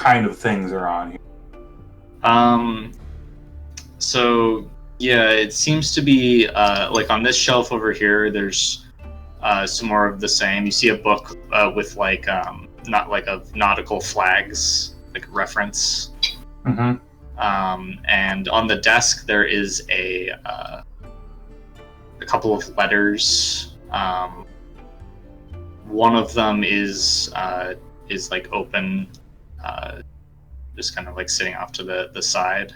kind of things are on here? So yeah, it seems to be like on this shelf over here. There's some more of the same. You see a book with like not like of nautical flags, like reference. Mm-hmm. And on the desk there is a couple of letters. One of them is like open, just kind of like sitting off to the side.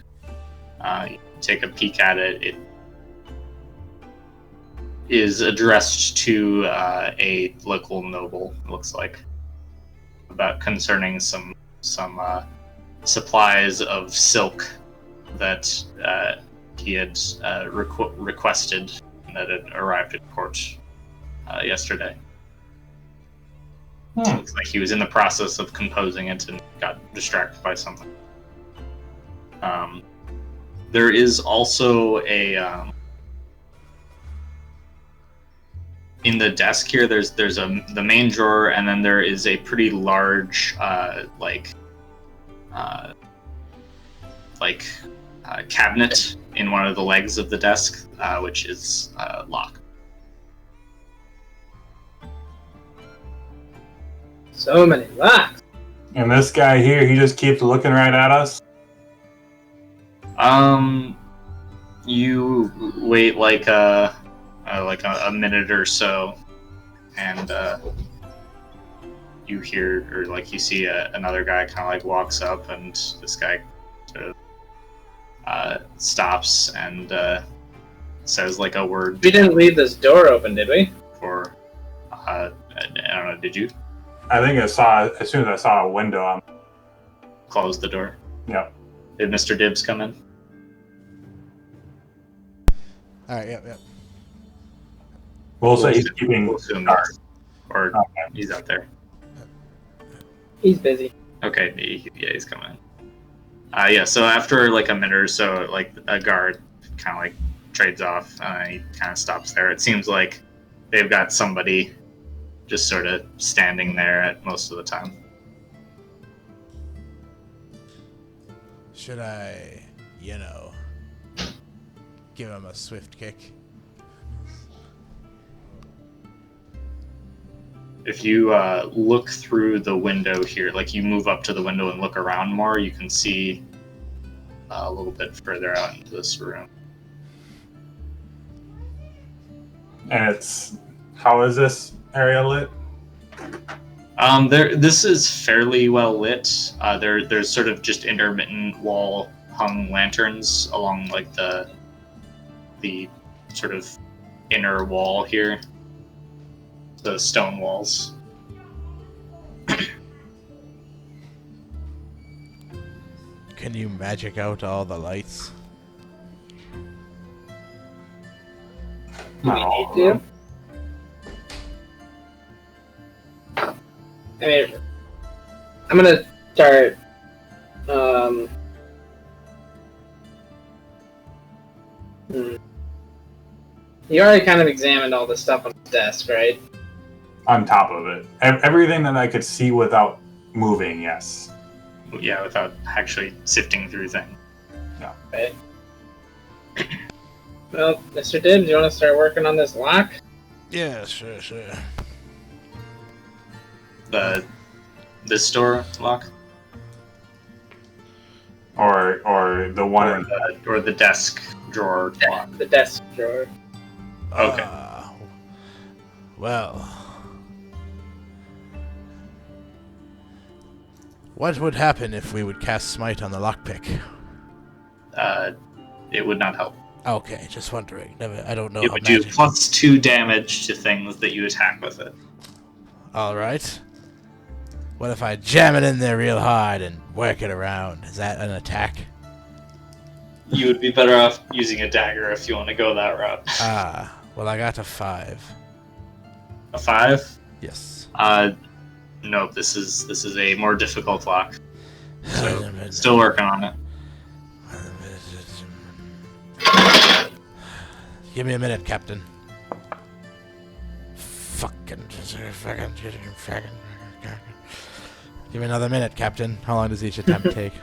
You take a peek at it. It is addressed to a local noble. It looks like about concerning some supplies of silk that he had requested that had arrived at port yesterday. Looks like he was in the process of composing it and got distracted by something. There is also a in the desk here. There's the main drawer, and then there is a pretty large cabinet in one of the legs of the desk, which is locked. So many locks. And this guy here, he just keeps looking right at us. You wait like a minute or so, and you hear, or like you see another guy kind of like walks up, and this guy sort of stops and says like a word. We didn't leave this door open, did we? For I don't know. Did you I think I saw, as soon as I saw a window, I'm... close the door? Yep. Did Mr. Dibbs come in? Alright, yep. We'll say he's keeping guard. Or he's out there. He's busy. Okay, he's coming in. Yeah, so after like a minute or so, like a guard kind of like trades off. He kind of stops there. It seems like they've got somebody just sort of standing there at most of the time. Should I, give him a swift kick? If you look through the window here, like you move up to the window and look around more, you can see a little bit further out into this room. And it's... How is this area lit? This is fairly well lit. There's sort of just intermittent wall hung lanterns along like the sort of inner wall here. The stone walls. Can you magic out all the lights? Do we need to? I mean, I'm gonna start. You already kind of examined all the stuff on the desk, right? On top of it. Everything that I could see without moving, yes. Yeah, without actually sifting through things. No. Okay. Well, Mr. Dibbs, you want to start working on this lock? Yeah, sure. This door lock? Or the one Or the desk drawer lock? The desk drawer. Okay. Well, what would happen if we would cast Smite on the lockpick? It would not help. Okay, just wondering. I don't know. It would do +2 damage to things that you attack with it. Alright. What if I jam it in there real hard and work it around? Is that an attack? You would be better off using a dagger if you want to go that route. Well, I got a 5. A 5? Yes. No, this is a more difficult lock. So, still working on it. Give me a minute, Captain. Give me another minute, Captain. How long does each attempt take?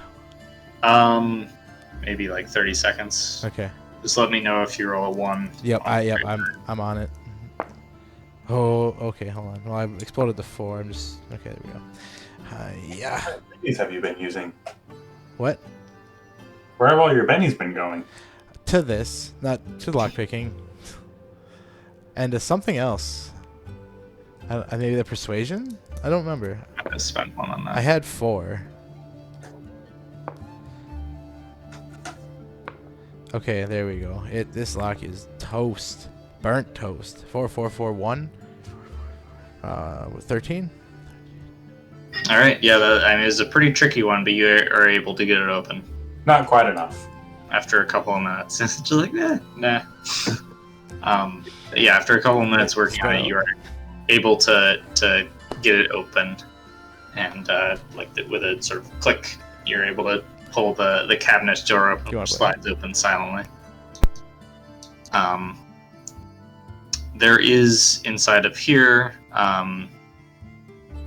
Maybe like 30 seconds. Okay. Just let me know if you roll a 1. Yep, I'm on it. Oh, okay, hold on. Well, I exploded the 4. I'm just... Okay, there we go. Yeah. What bennies have you been using? What? Where have all your bennies been going? To this, not to lockpicking. And to something else. Maybe the persuasion? I don't remember. I'm gonna spend 1 on that. I had 4. Okay, there we go. This lock is toast. Burnt toast. 4441. With 13. All right, yeah, I mean, it's a pretty tricky one, but you are able to get it open Not quite enough. after a couple of minutes. It's just like, nah. Yeah, after a couple of minutes working on it, you are able to get it open, and with a sort of click, you're able to pull the cabinet door open, which slides open silently. There is inside of here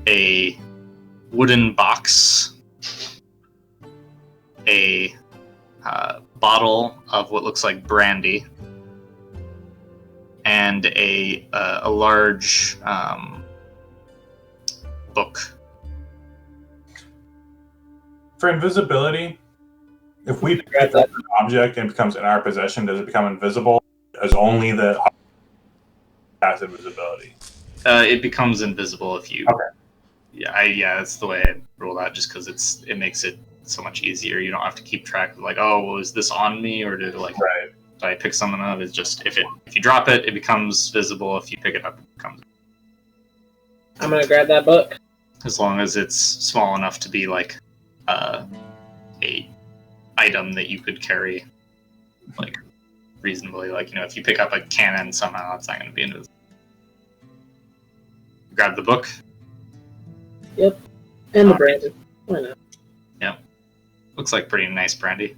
a wooden box, a bottle of what looks like brandy, and a large book. For invisibility, if we pick up an object and it becomes in our possession, does it become invisible? As only the has invisibility. It becomes invisible if you. Okay. Yeah, that's the way I roll out, just because it makes it so much easier. You don't have to keep track of like, oh, was this on me, or did Right. did I pick something up? It's just if you drop it, it becomes visible. If you pick it up, it becomes. I'm gonna grab that book. As long as it's small enough to be like a item that you could carry, like reasonably. Like, if you pick up a cannon somehow, it's not going to be invisible. Grab the book. Yep. And the brandy. Why not? Yeah. Looks like pretty nice brandy.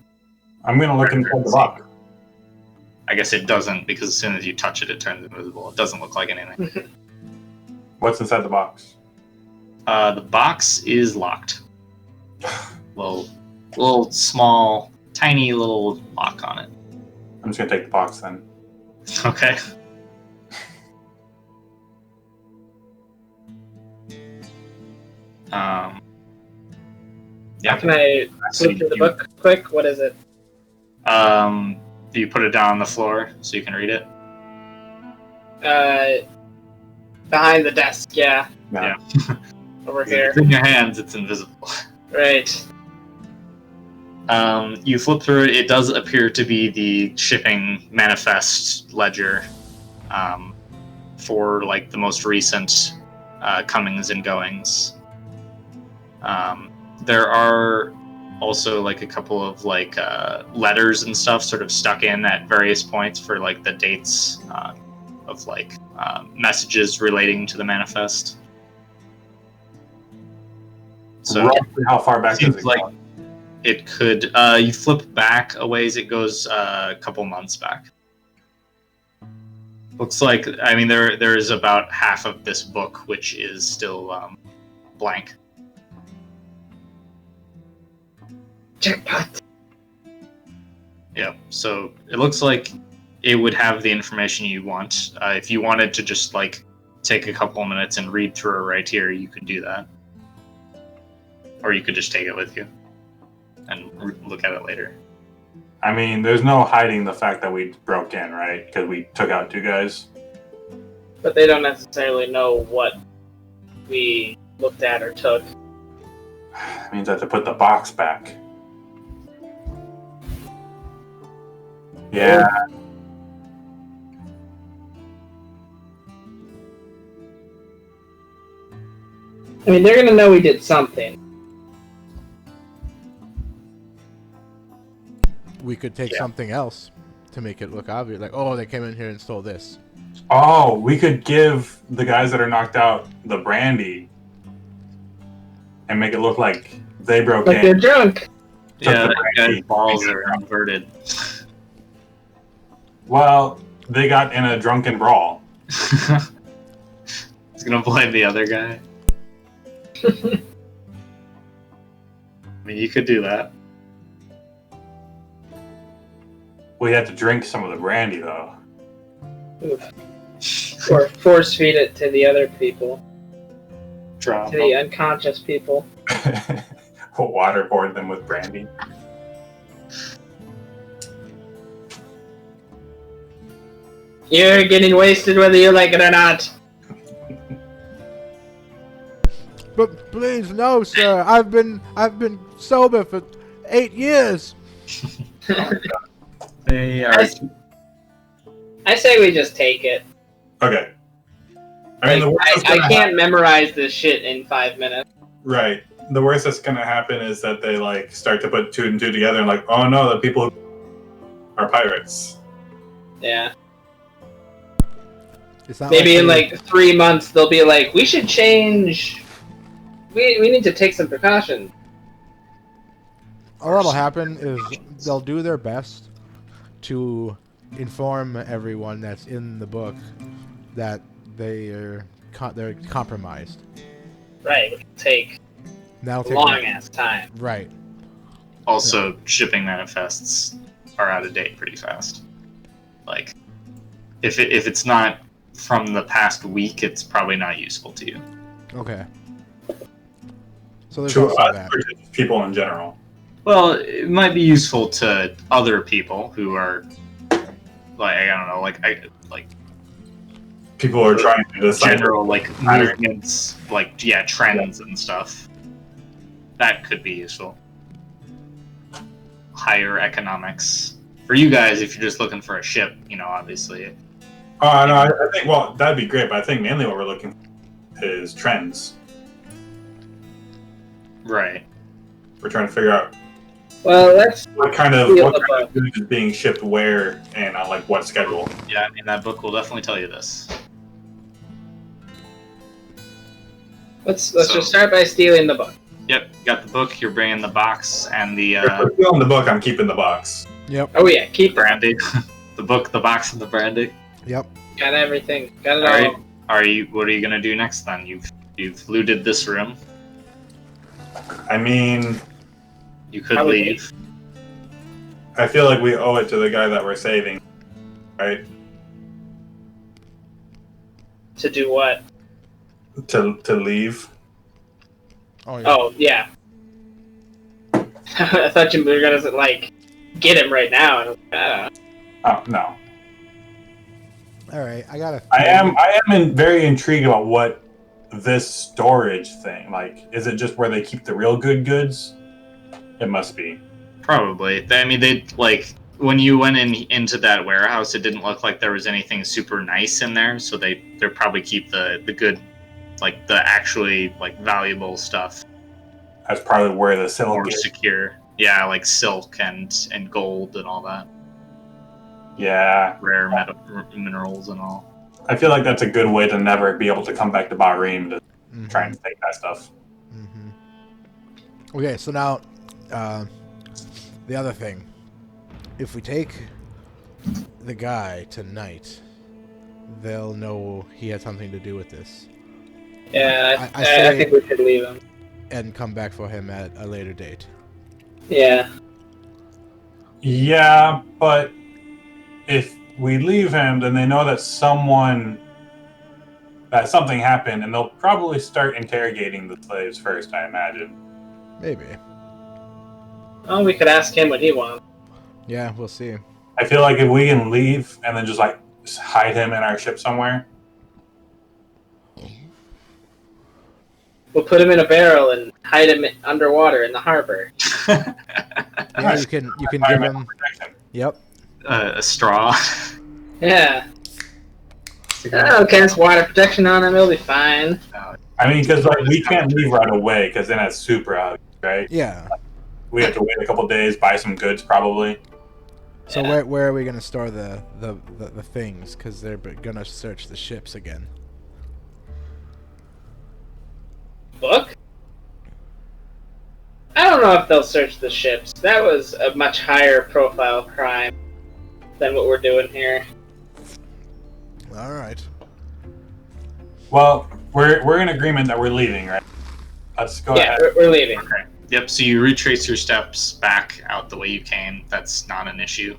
I'm going to look inside the box. I guess it doesn't, because as soon as you touch it, it turns invisible. It doesn't look like anything. What's inside the box? The box is locked. Little small, tiny little lock on it. I'm just going to take the box then. Okay. Yeah. Can I flip through the book quick? What is it? Do you put it down on the floor so you can read it? Behind the desk, yeah. Yeah. Over If here. it's in your hands, it's invisible. Right. You flip through it. It does appear to be the shipping manifest ledger for like the most recent comings and goings. There are also like a couple of like letters and stuff sort of stuck in at various points for like the dates of like messages relating to the manifest. So roughly how far back does it go? like it could. You flip back a ways, it goes a couple months back. Looks like, I mean, there is about half of this book which is still blank. Jackpot. Yeah, so it looks like it would have the information you want. If you wanted to just like take a couple of minutes and read through it right here, you could do that. Or you could just take it with you and look at it later. I mean, there's no hiding the fact that we broke in, right? Because we took out 2 guys. But they don't necessarily know what we looked at or took. That means I have to put the box back. Yeah. I mean, they're gonna know we did something. We could take something else to make it look obvious. Like, oh, they came in here and stole this. Oh, we could give the guys that are knocked out the brandy and make it look like they broke Like in. they're drunk. Yeah, that guy's balls are inverted. Well, they got in a drunken brawl. He's gonna blame the other guy. I mean, you could do that. We had to drink some of the brandy, though. Or force feed it to the other people, Drop to the unconscious people. Waterboard them with brandy. You're getting wasted whether you like it or not. But please, no, sir. I've been sober for 8 years. They are. I say we just take it. Okay. I mean, the worst that's I gonna can't memorize this shit in 5 minutes. Right. The worst that's gonna happen is that they like start to put 2 and 2 together and like, oh no, the people who are pirates. Yeah. It's not Maybe in they- like 3 months they'll be like, we should change. We need to take some precautions. all that'll happen is they'll do their best to inform everyone that's in the book that they're compromised. Right, it would take That'll a take long ass time. Right. Also, shipping manifests are out of date pretty fast. Like, if it's not from the past week, it's probably not useful to you. Okay. So there's To also us, that. or to just people in general. Well, it might be useful to other people who are, like, I don't know, like People are trying to decide. general like movements, like trends and stuff. That could be useful. Higher economics for you guys if you're just looking for a ship, obviously. Oh no, I think that'd be great, but I think mainly what we're looking for is trends. Right. We're trying to figure out Well, let's what kind of Feel the book. food is being shipped where and on like what schedule. Yeah, I mean that book will definitely tell you this. let's just start by stealing the book. Yep, got the book. You're bringing the box and the If we're stealing the book, I'm keeping the box. Yep. Oh yeah, keep it. brandy. The book, the box, and the brandy. Yep. Got everything. Got it All all. right. What are you gonna do next then? You've looted this room. I mean, You could Probably. leave. I feel like we owe it to the guy that we're saving, right? To do what? To leave. Oh yeah. Oh yeah. I thought you were gonna like get him right now. And I don't know. Oh no. All right. I am very intrigued about what this storage thing, like, is it just where they keep the real good goods? It must be. Probably. I mean, they like when you went into that warehouse, it didn't look like there was anything super nice in there. So they probably keep the good, like the actually like valuable stuff That's probably where the silk more is. secure. Yeah, like silk and gold and all that, Yeah. rare minerals and all. I feel like that's a good way to never be able to come back to Bahrain to Mhm. try and take that stuff. Mm-hmm. Okay, so now, the other thing. If we take the guy tonight, they'll know he had something to do with this, Yeah, I I say- think we should leave him. and come back for him at a later date. Yeah. Yeah, but if we leave him, then they know that something happened, and they'll probably start interrogating the slaves first, I imagine. Maybe. Oh, we could ask him what he wants. Yeah, we'll see. I feel like if we can leave and then just like hide him in our ship somewhere. We'll put him in a barrel and hide him underwater in the harbor. Yeah, you can give Environmental him. protection. Yep. A straw. Yeah. I'll cast water protection on him. He'll be fine. I mean, because like we can't leave right away because then that's super obvious, right? Yeah. We have to wait a couple days, buy some goods, probably. So Yeah. where are we gonna store the things? Because they're gonna search the ships again. Book? I don't know if they'll search the ships. That was a much higher profile crime than what we're doing here. All right. Well, we're in agreement that we're leaving, right? Let's go Yeah, ahead. we're leaving. Okay. Yep. So you retrace your steps back out the way you came. That's not an issue.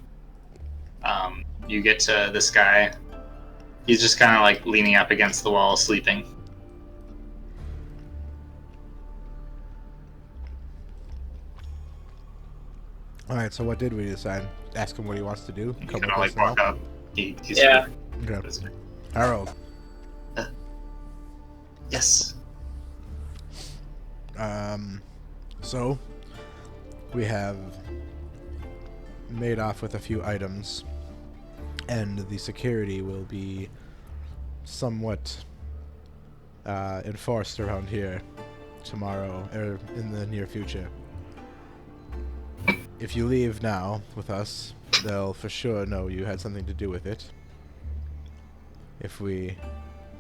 You get to this guy. He's just kind of like leaning up against the wall, sleeping. All right. So what did we decide? Ask him what he wants to do. You Come kind with of us like walk now. up. He's Yeah. Okay. Harold. Yes. So we have made off with a few items, and the security will be somewhat enforced around here tomorrow or in the near future. If you leave now with us, they'll for sure know you had something to do with it. If we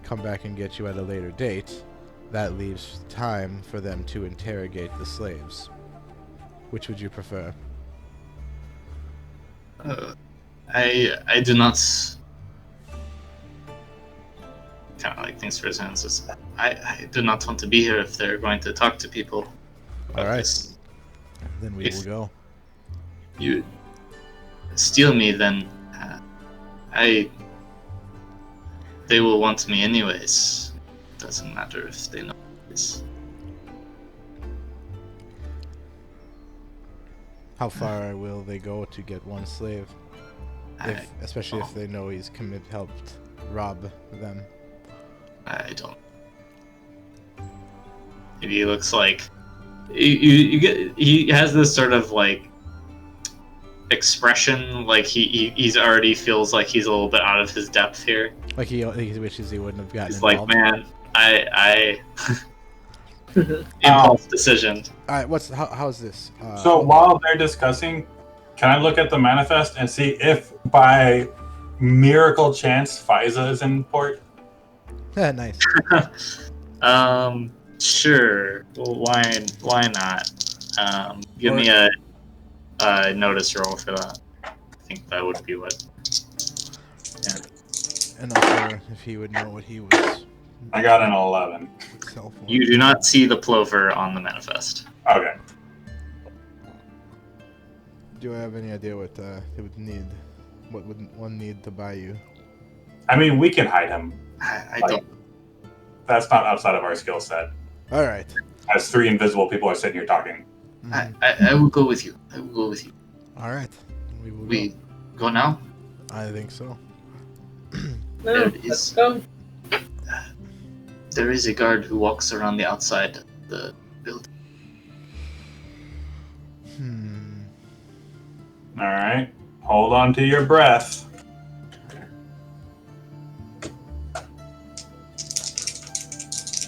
come back and get you at a later date, that leaves time for them to interrogate the slaves. Which would you prefer? I do not. Kind of like thinks for his hands. Says, I do not want to be here if they're going to talk to people. All right. This. Then we If- will go. You steal me, then they will want me anyways. Doesn't matter if they know this. How far will they go to get one slave? Especially if they know he's helped rob them. I don't. He looks like he has this sort of like expression, like he's already feels like he's a little bit out of his depth here. Like he wishes he wouldn't have gotten He's like, involved. man, I impulse decision. All right, how's this? So while they're discussing, can I look at the manifest and see if by miracle chance Fiza is in port? Nice. Sure. Well, why not? Give me a notice roll for that. I think that would be what. Yeah. And also, if he would know what he was. I got an 11. Self for. You do not see the plover on the manifest. Okay. Do I have any idea what they would need? What would one need to buy you? I mean, we can hide him. I Like, don't. That's not outside of our skill set. All right. As 3 invisible people are sitting here talking. Mhm. I will go with you. I will go with you. All right. We will We go. go now. I think so. No, There it let's is. go. There is a guard who walks around the outside of the building. All right. Hold on to your breath.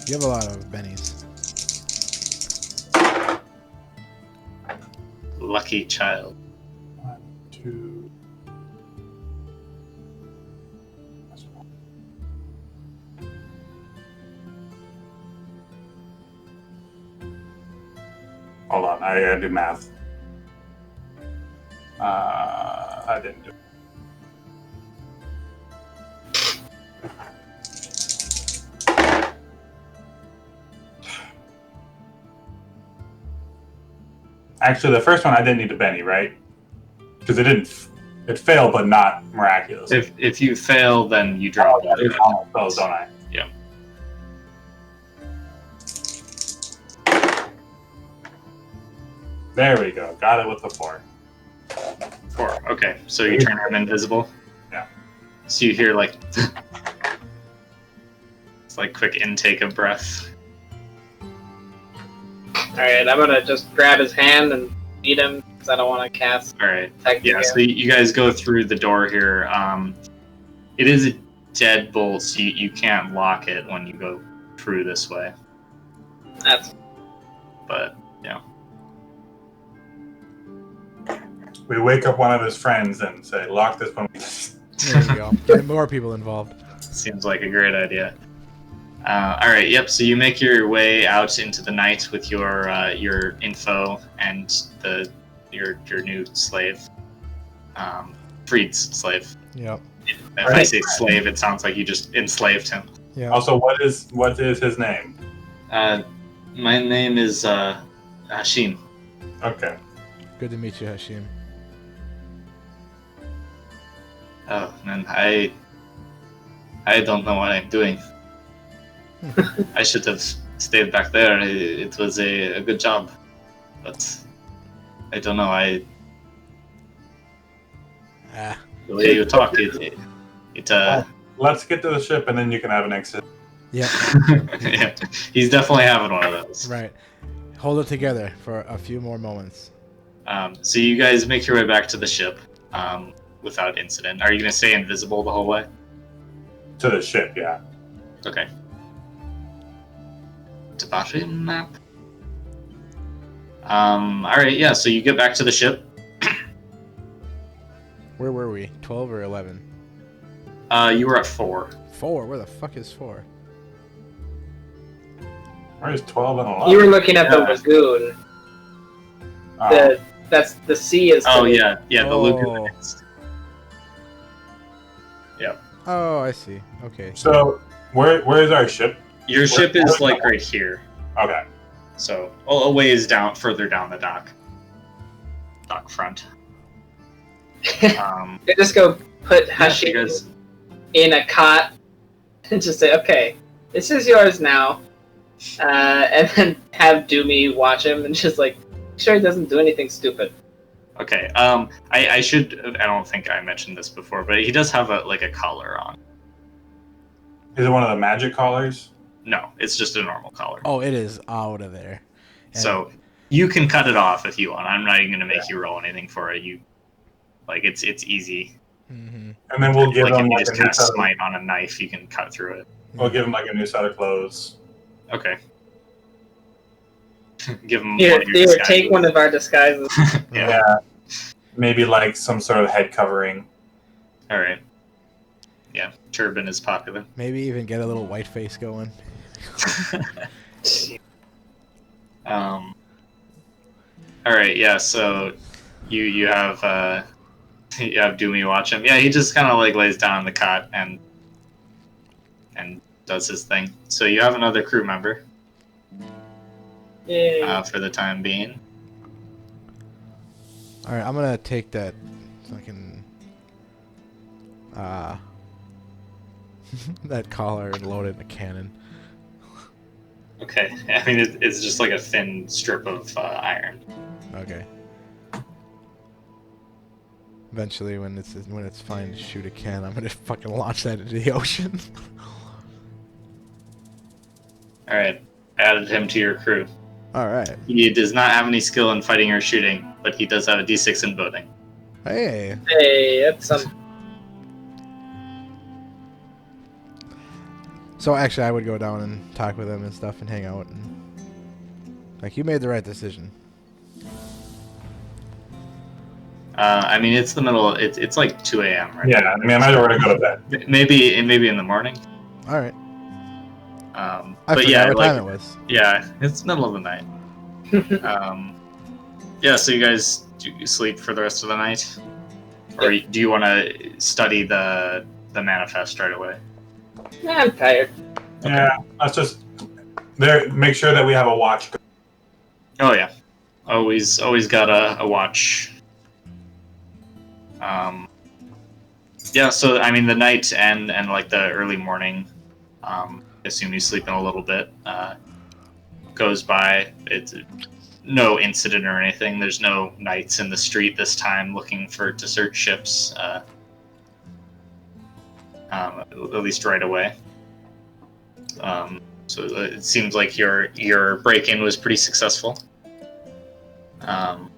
You have a lot of bennies. Lucky child. 1, 2. Hold on, I gotta do math. I didn't do it. Actually, the first one I didn't need a Benny, right? Because it failed, but not miraculous. If you fail, then you drop I it. almost failed, don't I? Yeah. There we go. Got it with the 4. 4. Okay, so you turn him invisible. Yeah. So you hear like it's like quick intake of breath. Alright, I'm gonna just grab his hand and beat him because I don't want to cast All right. Detect Yeah. again. So you guys go through the door here. It is a deadbolt, so you can't lock it when you go through this way. That's But yeah. We wake up one of his friends and say, lock this one. There you go. Get more people involved. Seems like a great idea. All right. Yep. So you make your way out into the night with your info and your new slave, freed slave. Yep. If I say slave, it sounds like you just enslaved him. Yeah. Also, what is his name? My name is Hashim. Okay. Good to meet you, Hashim. Oh man, I don't know what I'm doing. I should have stayed back there. It was a good job, but I don't know. The way you talk, it Let's get to the ship, and then you can have an exit. Yep. yeah, he's definitely having one of those. Right. Hold it together for a few more moments. So you guys make your way back to the ship without incident. Are you going to stay invisible the whole way? To the ship, yeah. Okay. Tabashi map. Alright, yeah, so you get back to the ship. Where were we? 12 or 11? You were at 4. 4? Where the fuck is 4? Where's 12 and 11? You were looking at the lagoon. That's the sea is. Oh yeah, the lagoon. Oh. Yep. Oh, I see. Okay. So, where is our ship? Your ship is like right here. Okay. So a ways down, further down the dock front. You just go put Hashim you guys. in a cot and just say, "Okay, this is yours now," and then have Doomy watch him and just like, make sure he doesn't do anything stupid. Okay. I should. I don't think I mentioned this before, but he does have a collar on. Is it one of the magic collars? No, it's just a normal collar. Oh, it is out of there. And So you can cut it off if you want. I'm not even going to make you roll anything for it. It's easy. Mhm. And then we'll give Like him if you like a just new cast set of, smite on a knife, you can cut through it. we'll give him like a new set of clothes. Okay. Give him Here, one of your disguises. take one of our disguises. Yeah. Maybe like some sort of head covering. All right. Yeah, turban is popular. Maybe even get a little white face going. All right. Yeah. So you have Doomy watch him. Yeah, he just kind of like lays down on the cot and does his thing. So you have another crew member Yay. for the time being. All right, I'm gonna take that fucking that collar and load it in a cannon. Okay. I mean, it's just like a thin strip of iron. Okay. Eventually, when it's fine to shoot a cannon, I'm gonna fucking launch that into the ocean. All right. Added him to your crew. All right. He does not have any skill in fighting or shooting, but he does have a D6 in boating. Hey. Hey, that's some. So actually, I would go down and talk with him and stuff and hang out and like you made the right decision. I mean, it's the middle. It's like 2 a.m. right? Yeah, I mean, I might already go to bed. Maybe in the morning. All right. I But forgot yeah, what like time it was. yeah, it's middle of the night. Yeah. So you guys do you sleep for the rest of the night, or do you want to study the manifest right away? I'm tired. Yeah, let's just make sure that we have a watch. Oh yeah, always got a watch. Yeah, so I mean the night and like the early morning, assume you sleep in a little bit, goes by. It's no incident or anything. There's no knights in the street this time looking to search ships, at least right away. So it seems like your break-in was pretty successful. I'll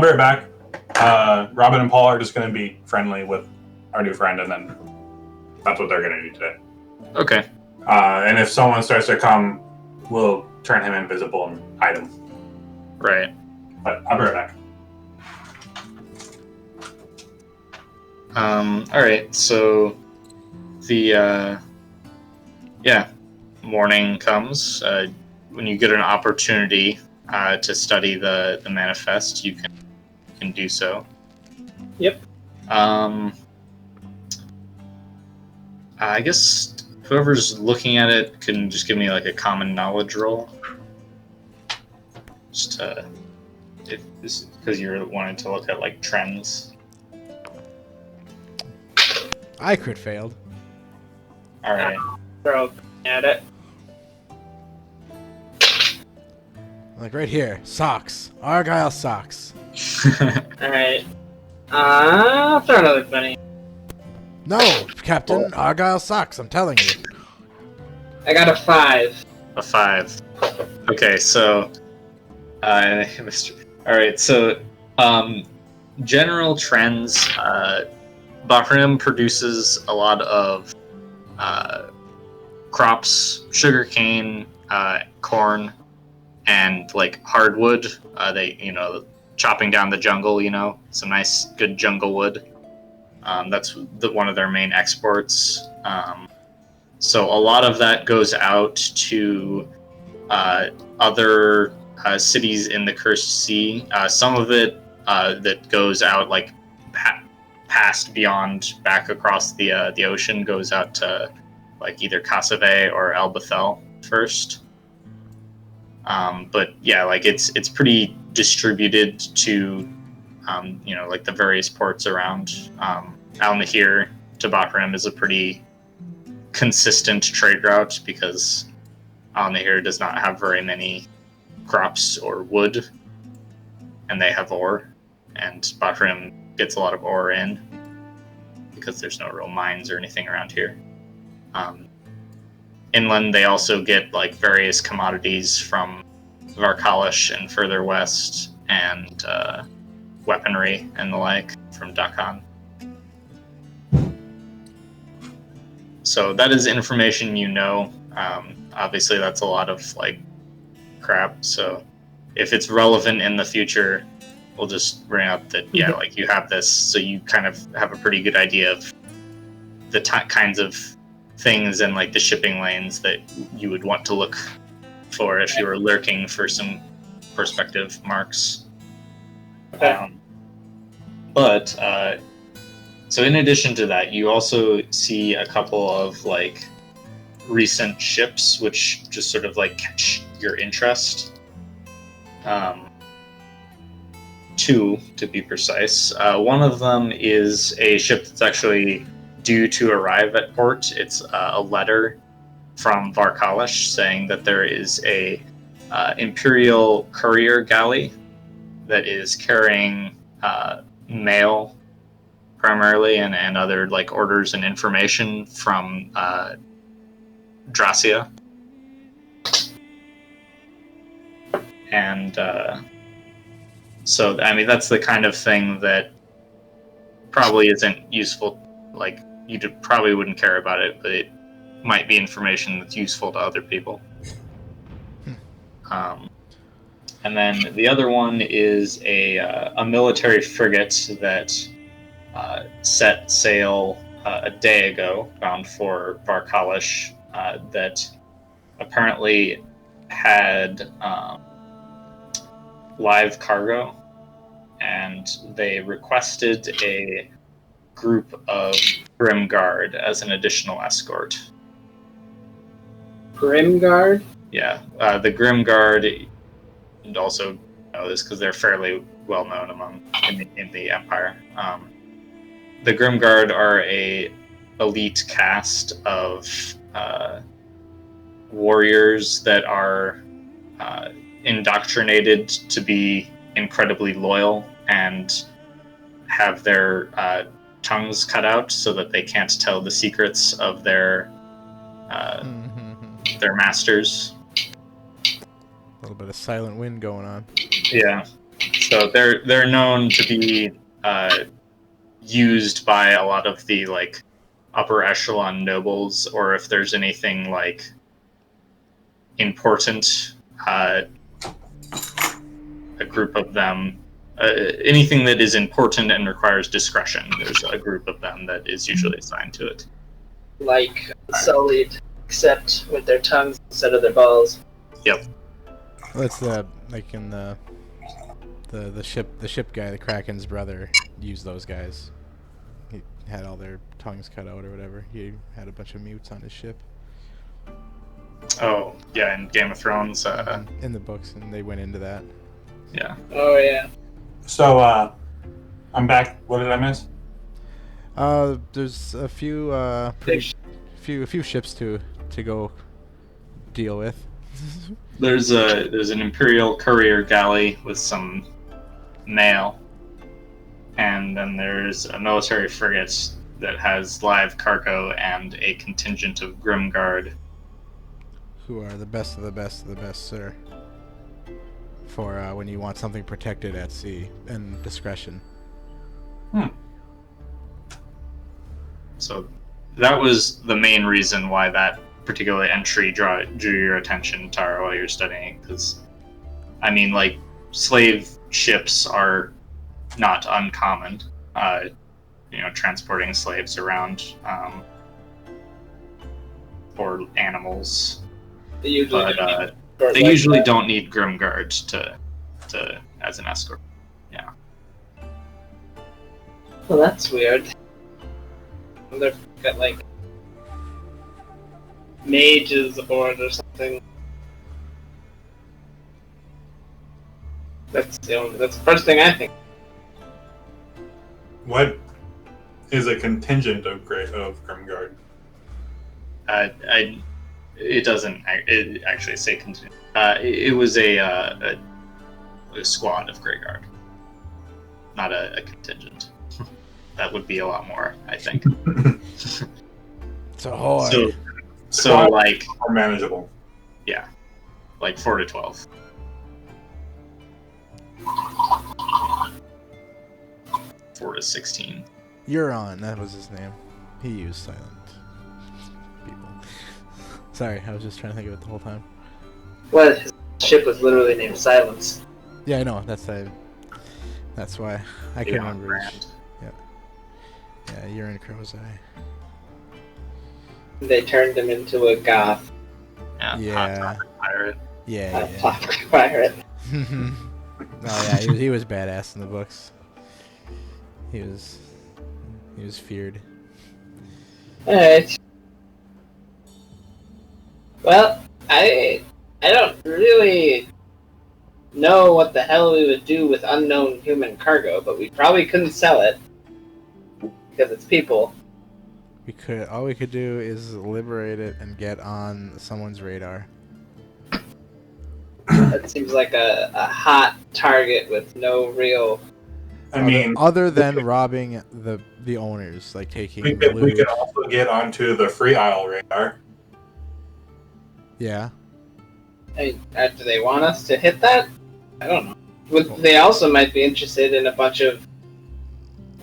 be right back. Robin and Paul are just going to be friendly with our new friend, and then that's what they're going to do today. Okay. And if someone starts to come, we'll turn him invisible and hide him. Right. But I'll be right back. All right. So the morning comes. When you get an opportunity to study the manifest, you can do so. Yep. I guess whoever's looking at it can just give me like a common knowledge roll. just to, if this because you're wanting to look at like trends. I crit failed. All right. Throw at it. Like right here, socks. Argyle socks. Alright. I'll throw another bunny. No, Captain, Argyle socks. I'm telling you. I got a 5. A 5. Okay, so Mr. All right, so general trends. Bahrain produces a lot of crops, sugarcane, corn, and like hardwood. They chopping down the jungle. Some nice good jungle wood. That's one of their main exports. So a lot of that goes out to other cities in the Cursed Sea. Some of it that goes out like past beyond back across the ocean goes out to like either Kasave or El Bethel first. But yeah, like it's pretty distributed to like the various ports around. Al Nahir to Bahrain is a pretty consistent trade route because Al Nahir does not have very many crops or wood, and they have ore, and Bahrain gets a lot of ore in because there's no real mines or anything around here. Inland, they also get like various commodities from Varkalish and further west, and weaponry and the like from Dakhan. So that is information obviously that's a lot of like crap, so if it's relevant in the future, we'll just bring up that like you have this, so you kind of have a pretty good idea of the kinds of things and like the shipping lanes that you would want to look for if you were lurking for some perspective marks. So in addition to that, you also see a couple of like recent ships which just sort of like catch your interest. 2 to be precise. One of them is a ship that's actually due to arrive at port. It's a letter from Varkalish saying that there is a Imperial courier galley that is carrying mail primarily and other like orders and information from Dracia. And so, I mean, that's the kind of thing that probably isn't useful. Like, you probably wouldn't care about it, but it might be information that's useful to other people. And then the other one is a military frigate that set sail a day ago, bound for Varkalish, that apparently had live cargo, and they requested a group of Grim Guard as an additional escort. Grim Guard? Yeah, the Grim Guard, and also know this because they're fairly well known in the Empire. The Grim Guard are a elite caste of warriors that are indoctrinated to be incredibly loyal and have their tongues cut out so that they can't tell the secrets of their masters. A little bit of Silent Wind going on. Yeah, so they're known to be used by a lot of the like upper echelon nobles, or if there's anything like important, a group of them. Anything that is important and requires discretion, there's a group of them that is usually assigned to it. Like Sullied, except with their tongues instead of their balls. Yep. That's like in the ship guy, the Kraken's brother, used those guys. He had all their tongues cut out or whatever. He had a bunch of mutes on his ship. Oh, yeah, in Game of Thrones. In the books, and they went into that. Yeah. Oh yeah. So I'm back. What did I miss? There's a few few ships to go deal with. There's an Imperial courier galley with some mail, and then there's a military frigate that has live cargo and a contingent of Grimguard. Who are the best of the best of the best, sir? For when you want something protected at sea and discretion. So that was the main reason why that particular entry drew your attention, Tara, while you're studying. Because, I mean, like, slave ships are not uncommon. Transporting slaves around or animals. They usually But don't they like usually that. don't need Grimguard to as an escort. Yeah. Well, that's weird. They've got like mages aboard or something. That's the first thing I think. What is a contingent of Grimguard? It doesn't. It actually say contingent. It was a squad of Grey Guard, not a contingent. That would be a lot more, I think. So, So like More manageable. like 4 to 12. Four to 16. Euron, that was his name. He used silent people. Sorry, I was just trying to think of it the whole time. Well, his ship was literally named Silence. Yeah, I know. That's why I can't Yeah, remember. Brand. Yeah, Euron Crozai. They turned him into a goth Yeah. Hot pirate. Yeah. pirate. Oh yeah, he was badass in the books. He was feared. Alright. Well, I don't really know what the hell we would do with unknown human cargo, but we probably couldn't sell it because it's people. All we could do is liberate it and get on someone's radar. That seems like a hot target with no real. I mean, other than robbing the owners, like taking we loot. could also get onto the Free Isle radar. Yeah. Do they want us to hit that? I don't know. They also might be interested in a bunch of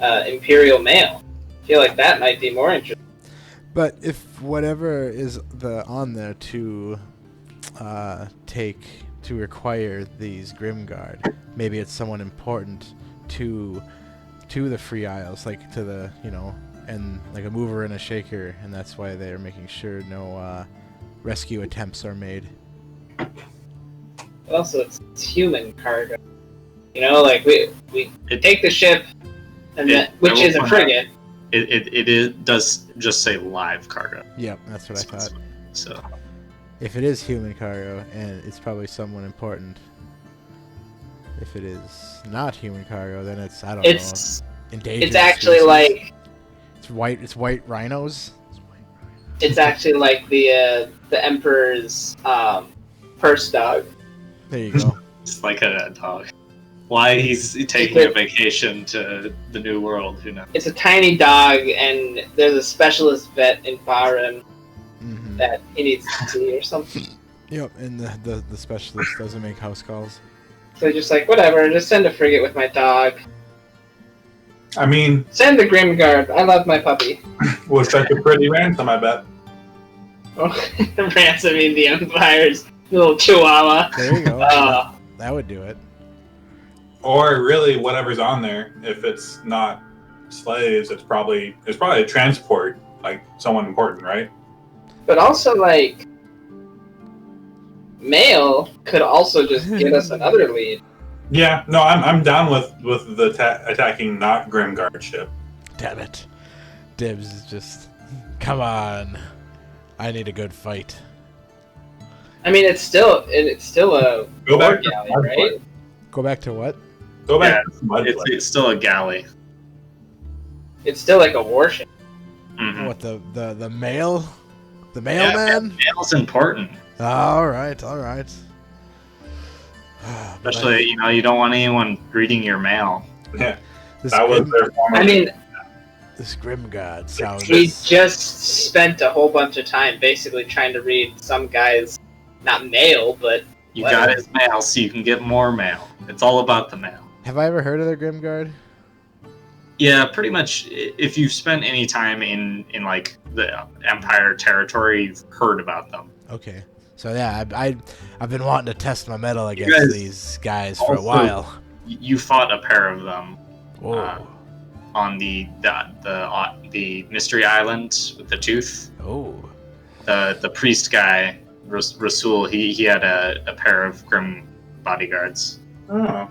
Imperial mail. I feel like that might be more interesting. But if whatever is on there to require these Grimguard, maybe it's someone important to the Free Isles, like to the and like a mover and a shaker, and that's why they're making sure no rescue attempts are made. Also, it's human cargo. Like we take the ship, which is a frigate. It does just say live cargo. Yep, that's what I thought. So If it is human cargo, and it's probably someone important. If it is not human cargo, then it's I don't know. Endangered It's actually species. like it's white rhinos. it's actually like the Emperor's purse dog. There you go. it's like a dog. Why he's taking a vacation to the New World? Who knows? It's a tiny dog, and there's a specialist vet in Bahrain Mm-hmm. that he needs to see or something. Yep, and the specialist doesn't make house calls. So just like, whatever, just send a frigate with my dog. I mean, Send the Grimguard. I love my puppy. was such a pretty ransom, I bet. Ransoming the Empire's little chihuahua. There you go. That would do it. Or really, whatever's on there. If it's not slaves, it's probably a transport, like someone important, right? But also, like, mail could also just get us another lead. Yeah, no, I'm down with the attacking not Grimguard ship. Damn it. Dibs is just... Come on. I need a good fight. I mean, it's still a Go war back to galley, hard right? Go back to what? Go Yeah, back to the mud flare. it's still a galley. It's still like a warship. Mhm. What the mail? The Yeah, mailman? mail's important. All right. But Especially, you don't want anyone reading your mail. Yeah, this that was Grim, their former. I mean, this Grim God sounds. we just spent a whole bunch of time basically trying to read some guy's, not mail, but You letter. got his mail, so you can get more mail. It's all about the mail. Have I ever heard of the Grim Guard? Yeah, pretty much. If you've spent any time in like the Empire territory, you've heard about them. Okay. So yeah, I've been wanting to test my metal against guys these guys for a also- while. You fought a pair of them Whoa. on the mystery island with the tooth. Oh. The priest guy, Rasul, he had a pair of grim bodyguards. Oh.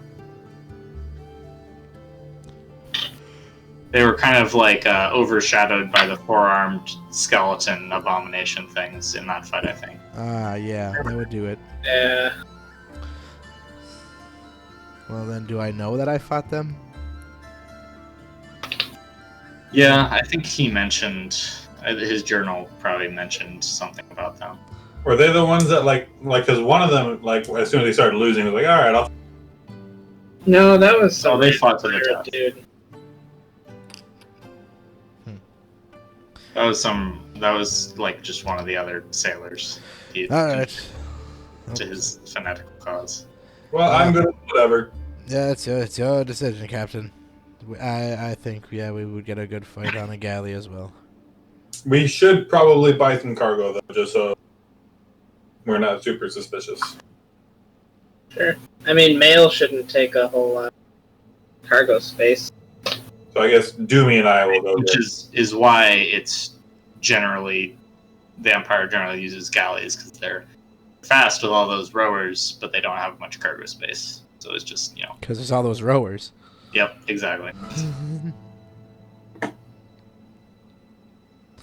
They were kind of like overshadowed by the four-armed skeleton abomination things in that fight, I think. Yeah, that would do it. Yeah. Well then, do I know that I fought them? Yeah, I think he mentioned his journal probably mentioned something about them. Were they the ones that like because one of them like as soon as they started losing was like, all right, I'll. No, that was some they fought to the pirate death. dude. That was like just one of the other sailors. He All right. to his fanatical cause. Well, I'm good at whatever. Yeah, it's your decision, Captain. I think we would get a good fight on a galley as well. We should probably buy some cargo though, just so we're not super suspicious. Sure. I mean, mail shouldn't take a whole lot of cargo space. So I guess Doomy and I will go. Which is why it's generally the Empire generally uses galleys because they're fast with all those rowers, but they don't have much cargo space. So it's just Because there's all those rowers. Yep, exactly.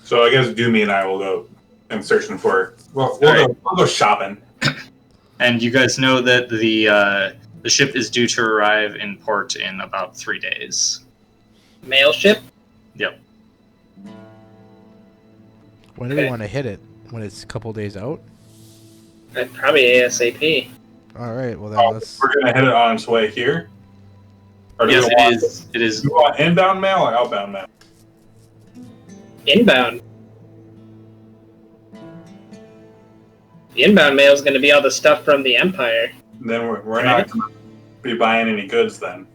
So I guess Doomy and I will go and searching for. Well, we'll go shopping. And you guys know that the ship is due to arrive in port in about 3 days. Mail ship? Yep. When do we want to hit it? When it's a couple days out? Probably ASAP. All right. Well, then let's. We're gonna hit it on its way here. Or do Yes, we want, it is. Do you want inbound mail or outbound mail? Inbound. The inbound mail is going to be all the stuff from the Empire. Then we're not gonna be buying any goods then.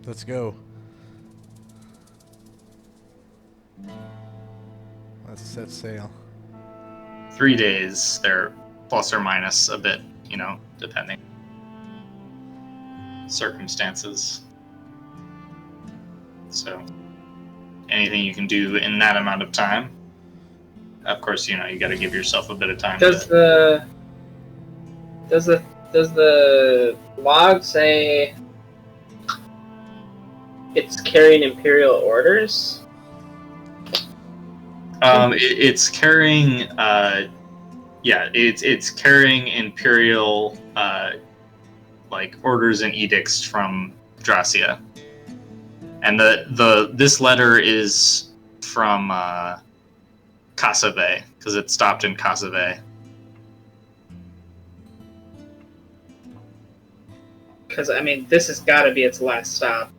Let's go. Let's set sail. 3 days. They're plus or minus a bit, depending circumstances. So, anything you can do in that amount of time. Of course, you got to give yourself a bit of time. Does the log say it's carrying Imperial orders? It's carrying. It's carrying Imperial orders and edicts from Dracia. And this letter is from Casa Bay because it stopped in Casa Bay. Because this has got to be its last stop.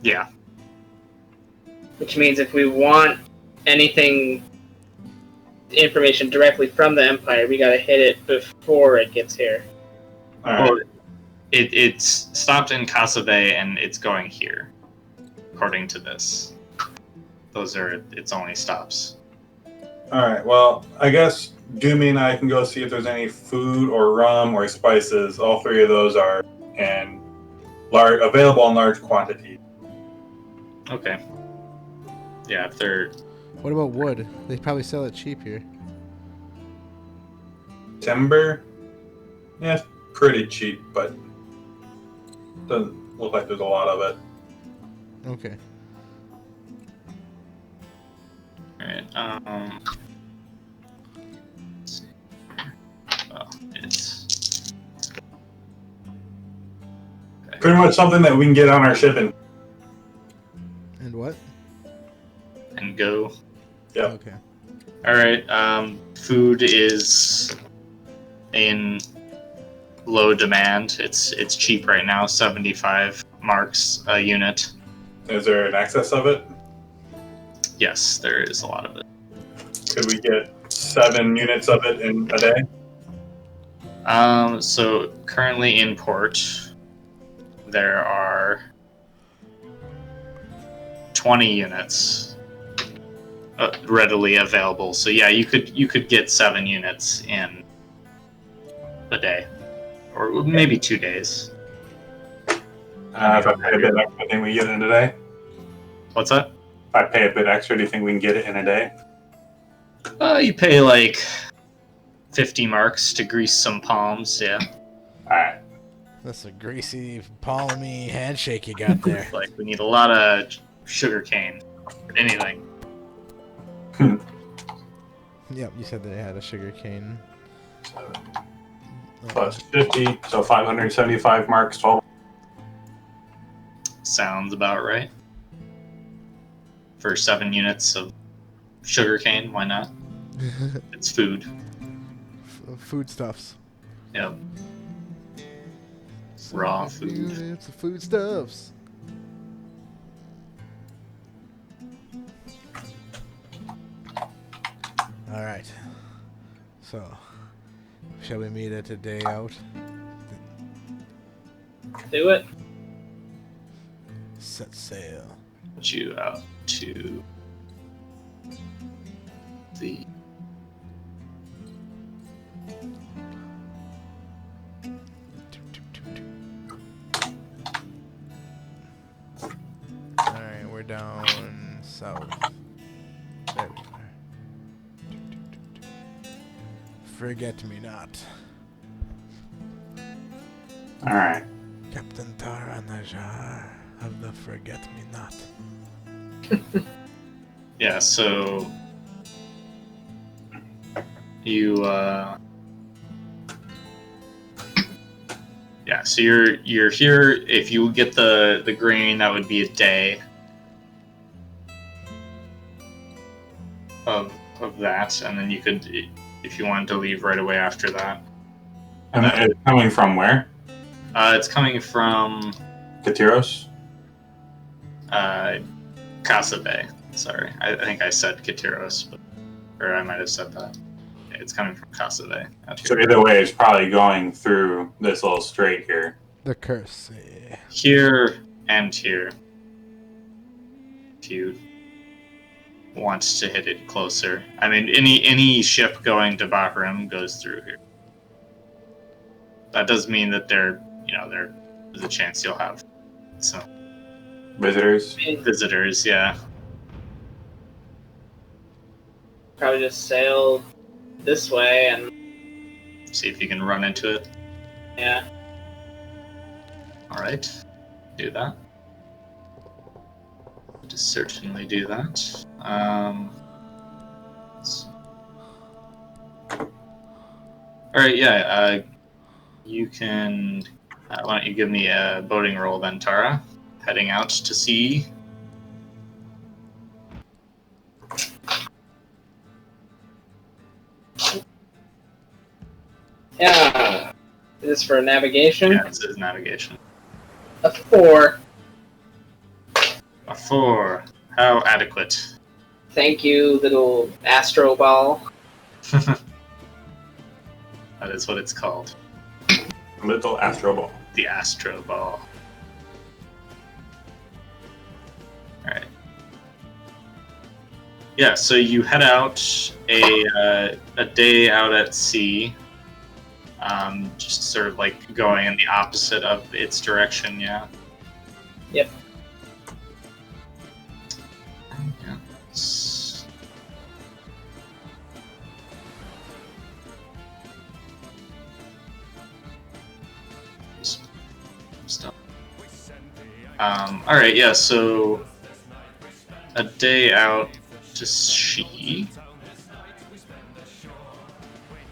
Yeah. Which means if we want information directly from the Empire, we got to hit it before it gets here. All right. Well, it's stopped in Casa Bay and it's going here, according to this. Those are its only stops. All right. Well, I guess Doomy and I can go see if there's any food or rum or spices. All three of those are available in large quantities. Okay. Yeah, if they're What about wood? They probably sell it cheap here. Timber, yeah, it's pretty cheap, but doesn't look like there's a lot of it. Okay. Alright, well, it's Pretty much something that we can get on our ship and And what? And go. Yep. Okay. All right. Food is in low demand. It's cheap right now. 75 marks a unit. Is there an excess of it? Yes, there is a lot of it. Could we get 7 units of it in a day? So currently in port, there are 20 units readily available. So yeah, you could get 7 units in a day, or maybe 2 days. If I pay a bit extra, I think we get it in a day. What's that? If I pay a bit extra, do you think we can get it in a day? You pay like 50 marks to grease some palms. Yeah. Alright. That's a greasy, palmy handshake you got there. Like we need a lot of sugar cane or anything. Yep, you said they had a sugar cane. Plus 50, so 575 marks, 12. Sounds about right. For 7 units of sugar cane, why not? It's food. Foodstuffs. Yep. Raw food. It's the foodstuffs. All right. So, shall we meet at a day out? Do it. Set sail. Put you out to the Alright, we're down south. There we are. Forget me not. Alright. Captain Tara Najar of the Forget Me Not. yeah. So you yeah. So you're here. If you get the grain, that would be a day of that, and then you could, if you wanted to leave right away after that. And it's coming from where? It's coming from Katiros? Casa Bay. Sorry, I think I said Katiros, or I might have said that. It's coming from Casa Bay. So either way, it's probably going through this little strait here. The curse. Here and here. If you want to hit it closer. I mean, any ship going to Bahrain goes through here. That does mean that there's a chance you'll have some visitors, yeah. Probably just sail this way and See if you can run into it. yeah. Alright. Do that. Just certainly do that. Alright, yeah, you can... why don't you give me a boating roll then, Tara? Heading out to sea. Yeah. Is this for navigation? Yeah, it says navigation. A 4. A 4. How adequate. Thank you, little astro ball. That is what it's called. Little Astro Ball. The Astro Ball. Alright. Yeah, so you head out a day out at sea. Just sort of like going in the opposite of its direction, yeah. Yep. Yeah. Stuff. Alright, yeah, so a day out to sea.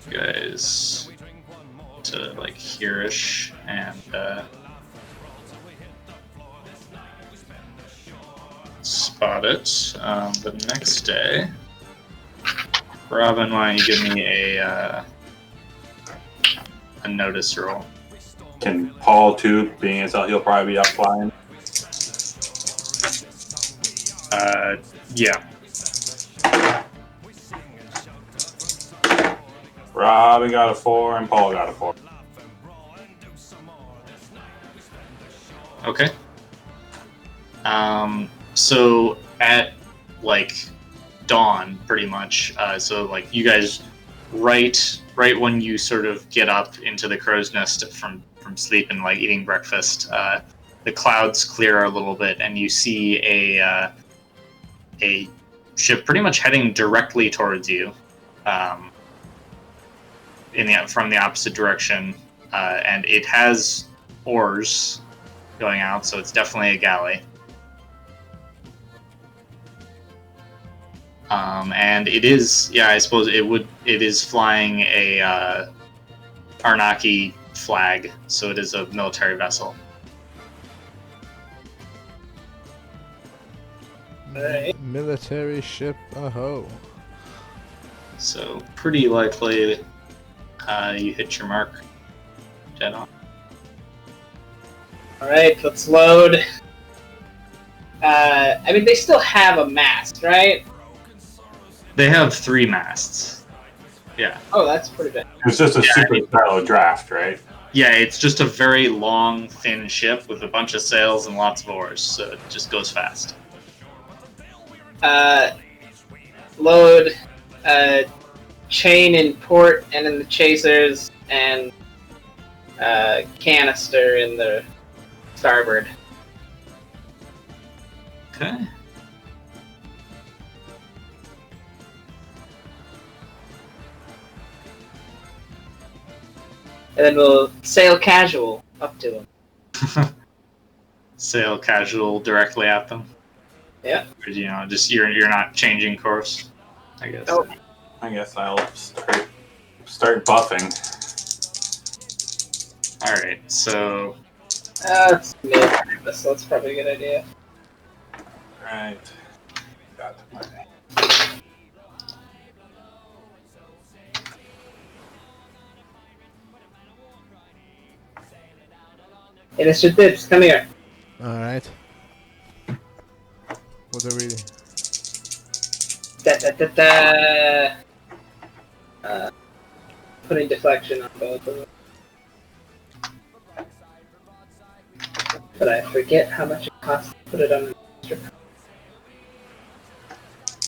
You guys to like hereish and spot it. The next day, Robin, why don't you give me a notice roll? Can Paul too, being as he'll probably be up flying? Yeah. Robin got a 4 and Paul got a 4. Okay. So at like dawn, pretty much. So like you guys, right when you sort of get up into the crow's nest from sleep and like eating breakfast, the clouds clear a little bit, and you see a ship pretty much heading directly towards you, from the opposite direction, and it has oars going out, so it's definitely a galley. And it is, I suppose it is flying a Arnaki flag, so it is a military vessel. Military ship, aho. So pretty likely you hit your mark dead on. Alright, let's load. I mean, they still have a mast, right? They have 3 masts. Yeah. Oh, that's pretty big. It's just a super shallow draft, right? Yeah, it's just a very long, thin ship with a bunch of sails and lots of oars, so it just goes fast. Load chain in port and in the chasers, and canister in the starboard. Okay. And then we'll sail casual up to them. Sail casual directly at them. Yeah. Or, just you're not changing course, I guess. Oh. I guess I'll start buffing. Alright, so It's mid, so that's probably a good idea. Right. Got my... Hey, Mr. Dips, come here. Alright. What are we... Putting deflection on both of them. But I forget how much it costs to put it on the strip.